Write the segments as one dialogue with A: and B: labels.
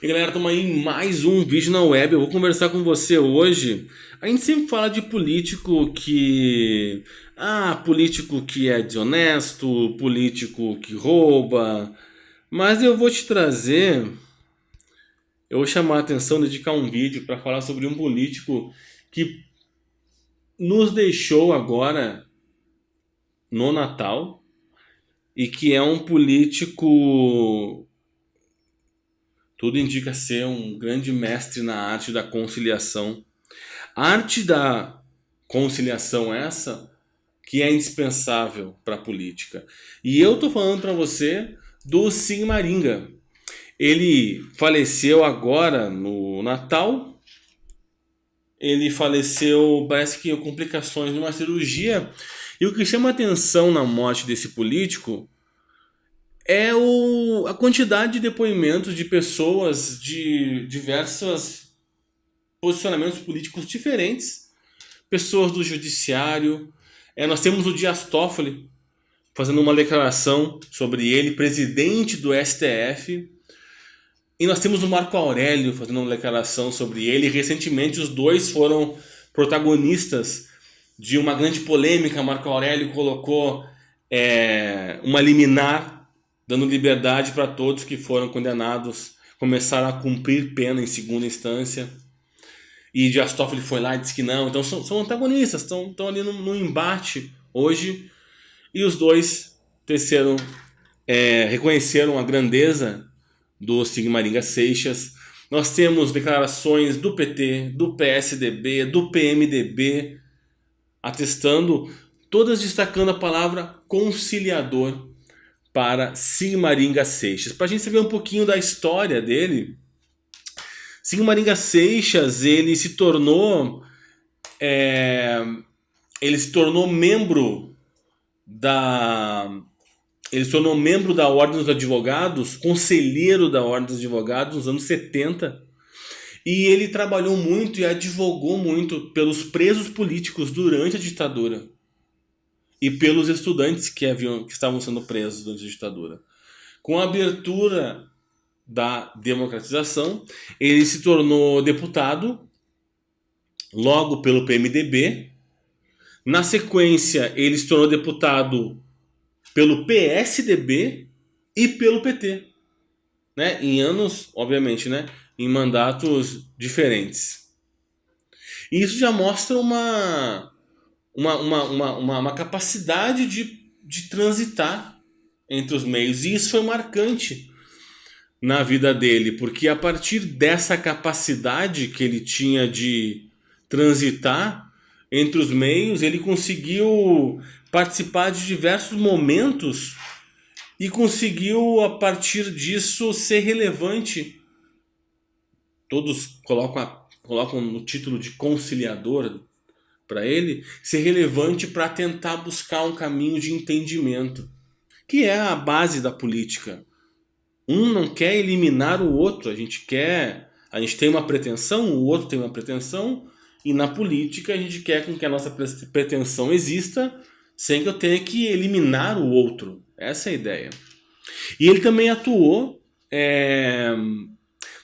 A: E galera, estamos aí em mais um vídeo na web. Eu vou conversar com você hoje. A gente sempre fala de político que... político que é desonesto, político que rouba. Mas eu vou te trazer... Eu vou chamar a atenção, dedicar um vídeo para falar sobre um político que nos deixou agora no Natal. E que é um político... Tudo indica ser um grande mestre na arte da conciliação. A arte da conciliação essa que é indispensável para a política. E eu tô falando para você do Sigmaringa. Ele faleceu agora no Natal. Ele faleceu, parece que com complicações de uma cirurgia. E o que chama atenção na morte desse político é a quantidade de depoimentos de pessoas de diversos posicionamentos políticos diferentes, pessoas do judiciário. Nós temos o Dias Toffoli fazendo uma declaração sobre ele, presidente do STF. E nós temos o Marco Aurélio fazendo uma declaração sobre ele. Recentemente os dois foram protagonistas de uma grande polêmica. Marco Aurélio colocou uma liminar dando liberdade para todos que foram condenados, começaram a cumprir pena em segunda instância. E Dias Toffoli foi lá e disse que não. Então são antagonistas, estão ali no embate hoje. E os dois reconheceram a grandeza do Sigmaringa Seixas. Nós temos declarações do PT, do PSDB, do PMDB, atestando, todas destacando a palavra conciliador para Sigmaringa Seixas. Para a gente saber um pouquinho da história dele, Sigmaringa Seixas ele se tornou membro da Ordem dos Advogados, conselheiro da Ordem dos Advogados nos anos 70. E ele trabalhou muito e advogou muito pelos presos políticos durante a ditadura e pelos estudantes que estavam sendo presos durante a ditadura. Com a abertura da democratização, ele se tornou deputado, logo pelo PMDB. Na sequência, ele se tornou deputado pelo PSDB e pelo PT. Em anos, obviamente, em mandatos diferentes. E isso já mostra uma capacidade de transitar entre os meios. E isso foi marcante na vida dele, porque a partir dessa capacidade que ele tinha de transitar entre os meios, ele conseguiu participar de diversos momentos e conseguiu, a partir disso, ser relevante. Todos colocam no título de conciliador para ele, ser relevante para tentar buscar um caminho de entendimento, que é a base da política. Um não quer eliminar o outro, a gente tem uma pretensão, o outro tem uma pretensão, e na política a gente quer com que a nossa pretensão exista sem que eu tenha que eliminar o outro. Essa é a ideia. E ele também atuou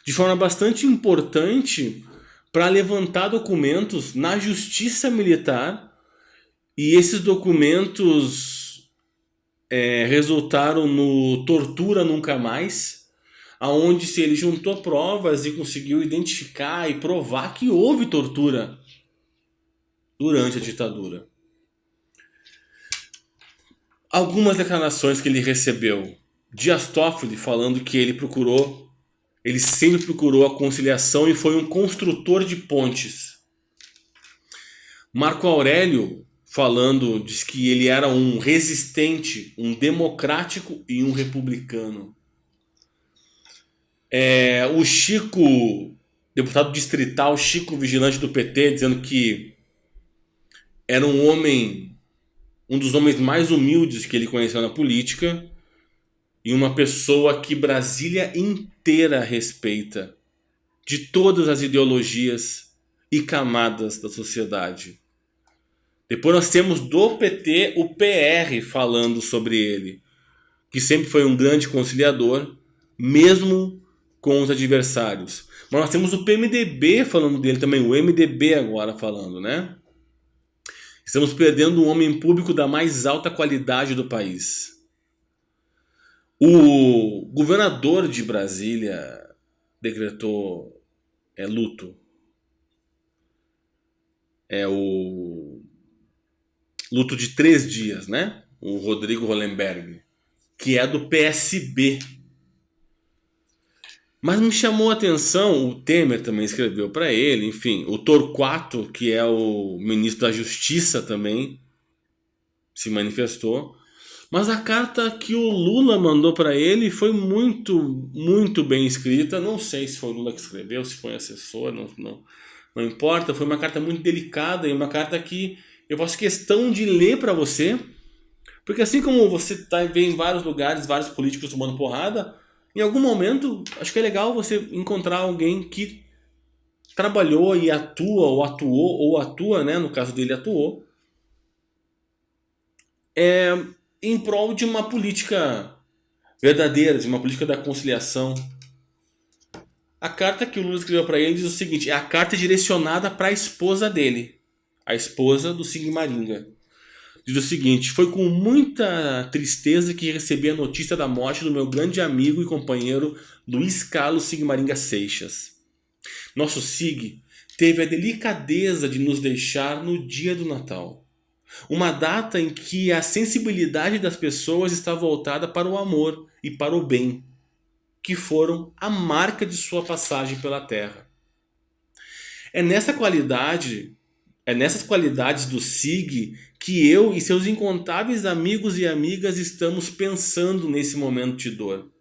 A: de forma bastante importante para levantar documentos na justiça militar, e esses documentos resultaram no Tortura Nunca Mais, aonde ele juntou provas e conseguiu identificar e provar que houve tortura durante a ditadura. Algumas declarações que ele recebeu: Dias Toffoli falando que ele sempre procurou a conciliação e foi um construtor de pontes. Marco Aurélio diz que ele era um resistente, um democrático e um republicano. O Chico, deputado distrital, Chico Vigilante do PT, dizendo que era um dos homens mais humildes que ele conheceu na política, e uma pessoa que Brasília inteira respeita, de todas as ideologias e camadas da sociedade. Depois nós temos do PT o PR falando sobre ele, que sempre foi um grande conciliador, mesmo com os adversários. Mas nós temos o PMDB falando dele também, o MDB agora falando, né? Estamos perdendo um homem público da mais alta qualidade do país. O governador de Brasília decretou luto. É o luto de 3 dias, né? O Rodrigo Hollenberg, que é do PSB. Mas me chamou a atenção, o Temer também escreveu para ele, enfim, o Torquato, que é o ministro da Justiça também, se manifestou. Mas a carta que o Lula mandou para ele foi muito, muito bem escrita. Não sei se foi o Lula que escreveu, se foi assessor, não importa. Foi uma carta muito delicada e uma carta que eu faço questão de ler para você. Porque assim como você vê em vários lugares, vários políticos tomando porrada, em algum momento acho que é legal você encontrar alguém que trabalhou e atua, ou atuou, ou atua, né? No caso dele, atuou. Em prol de uma política verdadeira, de uma política da conciliação. A carta que o Lula escreveu para ele diz o seguinte: é a carta direcionada para a esposa dele, a esposa do Sigmaringa. Diz o seguinte: foi com muita tristeza que recebi a notícia da morte do meu grande amigo e companheiro Luiz Carlos Sigmaringa Seixas. Nosso Sig teve a delicadeza de nos deixar no dia do Natal. Uma data em que a sensibilidade das pessoas está voltada para o amor e para o bem, que foram a marca de sua passagem pela Terra. É nessas qualidades do Sig que eu e seus incontáveis amigos e amigas estamos pensando nesse momento de dor.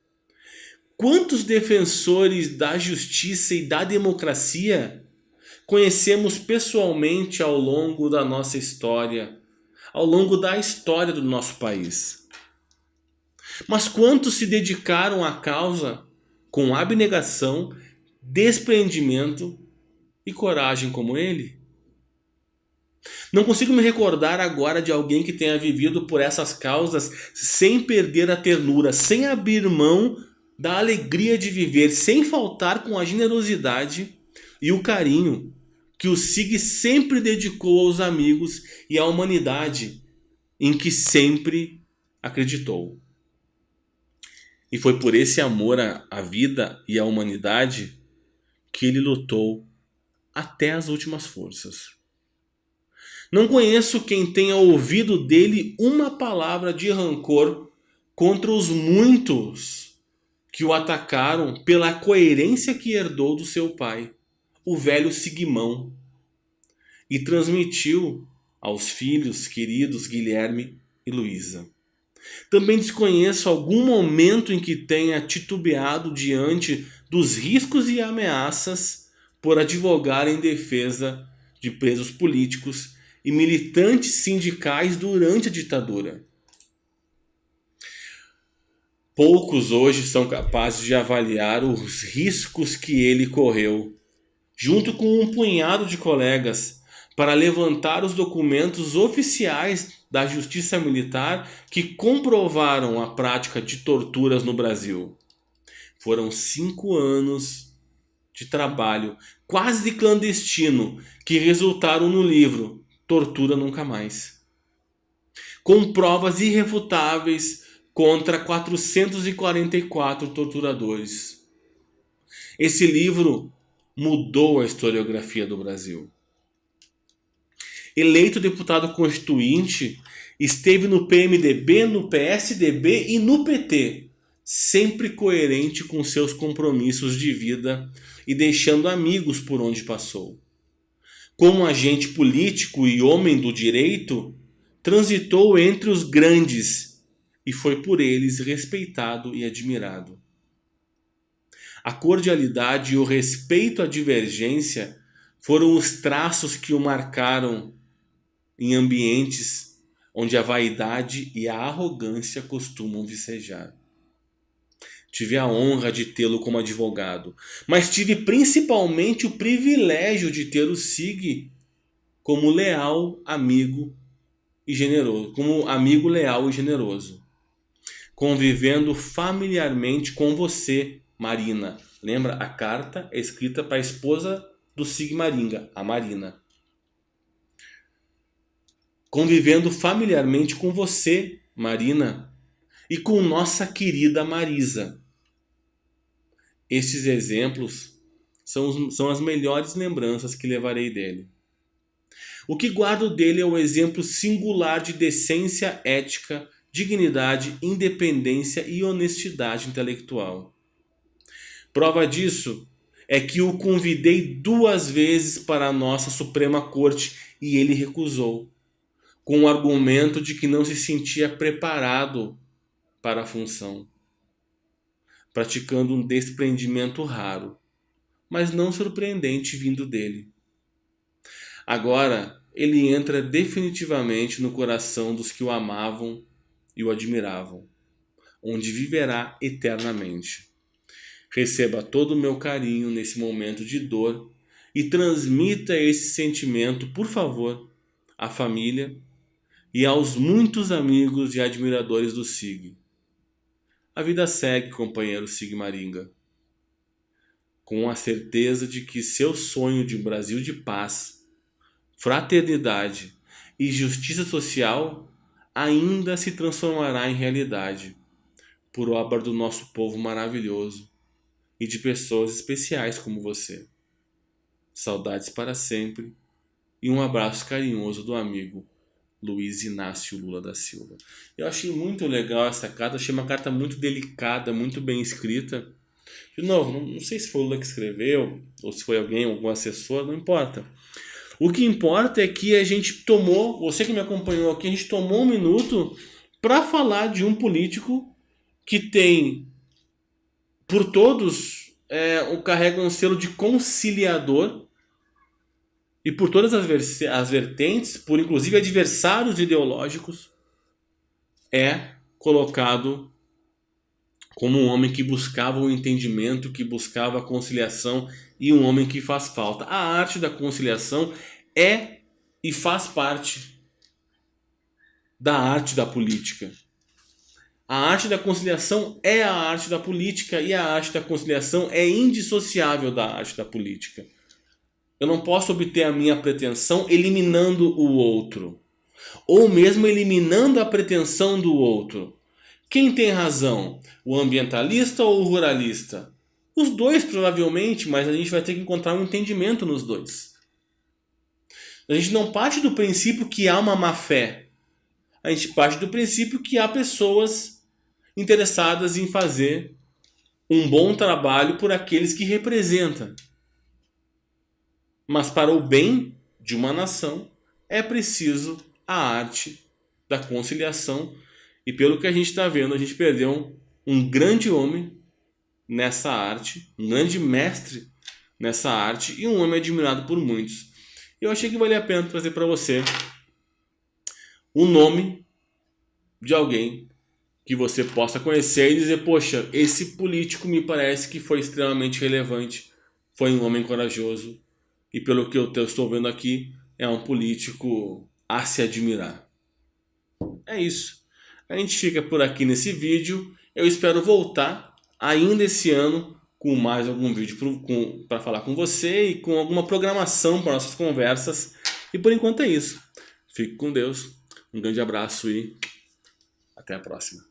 A: Quantos defensores da justiça e da democracia conhecemos pessoalmente ao longo da nossa história, ao longo da história do nosso país? Mas quantos se dedicaram à causa com abnegação, desprendimento e coragem como ele? Não consigo me recordar agora de alguém que tenha vivido por essas causas sem perder a ternura, sem abrir mão da alegria de viver, sem faltar com a generosidade e o carinho que o Sig sempre dedicou aos amigos e à humanidade em que sempre acreditou. E foi por esse amor à vida e à humanidade que ele lutou até as últimas forças. Não conheço quem tenha ouvido dele uma palavra de rancor contra os muitos que o atacaram pela coerência que herdou do seu pai, o velho Sigmão, e transmitiu aos filhos queridos Guilherme e Luísa. Também desconheço algum momento em que tenha titubeado diante dos riscos e ameaças por advogar em defesa de presos políticos e militantes sindicais durante a ditadura. Poucos hoje são capazes de avaliar os riscos que ele correu, junto com um punhado de colegas, para levantar os documentos oficiais da Justiça Militar que comprovaram a prática de torturas no Brasil. Foram 5 anos de trabalho quase clandestino que resultaram no livro Tortura Nunca Mais, com provas irrefutáveis contra 444 torturadores. Esse livro mudou a historiografia do Brasil. Eleito deputado constituinte, esteve no PMDB, no PSDB e no PT, sempre coerente com seus compromissos de vida e deixando amigos por onde passou. Como agente político e homem do direito, transitou entre os grandes e foi por eles respeitado e admirado. A cordialidade e o respeito à divergência foram os traços que o marcaram em ambientes onde a vaidade e a arrogância costumam vicejar. Tive a honra de tê-lo como advogado, mas tive principalmente o privilégio de ter o Sig como leal amigo e generoso, como amigo leal e generoso, convivendo familiarmente com você, Marina, Lembra? A carta é escrita para a esposa do Sigmaringa, a Marina. Convivendo familiarmente com você, Marina, e com nossa querida Marisa. Estes exemplos são as melhores lembranças que levarei dele. O que guardo dele é o exemplo singular de decência ética, dignidade, independência e honestidade intelectual. Prova disso é que o convidei 2 vezes para a nossa Suprema Corte e ele recusou, com o argumento de que não se sentia preparado para a função, praticando um desprendimento raro, mas não surpreendente vindo dele. Agora, ele entra definitivamente no coração dos que o amavam e o admiravam, onde viverá eternamente. Receba todo o meu carinho nesse momento de dor e transmita esse sentimento, por favor, à família e aos muitos amigos e admiradores do Sig. A vida segue, companheiro Sigmaringa, com a certeza de que seu sonho de um Brasil de paz, fraternidade e justiça social ainda se transformará em realidade, por obra do nosso povo maravilhoso e de pessoas especiais como você. Saudades para sempre e um abraço carinhoso do amigo Luiz Inácio Lula da Silva. Eu achei muito legal essa carta, achei uma carta muito delicada, muito bem escrita. De novo, não sei se foi o Lula que escreveu, ou se foi alguém, algum assessor, não importa. O que importa é que a gente tomou, você que me acompanhou aqui, a gente tomou um minuto para falar de um político que tem, por todos, carrega um selo de conciliador, e por todas as vertentes, por inclusive adversários ideológicos, é colocado como um homem que buscava o entendimento, que buscava a conciliação e um homem que faz falta. A arte da conciliação é e faz parte da arte da política. A arte da conciliação é a arte da política e a arte da conciliação é indissociável da arte da política. Eu não posso obter a minha pretensão eliminando o outro, ou mesmo eliminando a pretensão do outro. Quem tem razão? O ambientalista ou o ruralista? Os dois provavelmente, mas a gente vai ter que encontrar um entendimento nos dois. A gente não parte do princípio que há uma má fé. A gente parte do princípio que há pessoas interessadas em fazer um bom trabalho por aqueles que representam. Mas para o bem de uma nação é preciso a arte da conciliação. E pelo que a gente está vendo, a gente perdeu um grande homem nessa arte, um grande mestre nessa arte e um homem admirado por muitos. Eu achei que valia a pena trazer para você o nome de alguém que você possa conhecer e dizer, poxa, esse político me parece que foi extremamente relevante, foi um homem corajoso e pelo que eu estou vendo aqui, é um político a se admirar. É isso. A gente fica por aqui nesse vídeo. Eu espero voltar ainda esse ano com mais algum vídeo para falar com você e com alguma programação para nossas conversas. E por enquanto é isso. Fique com Deus. Um grande abraço e até a próxima.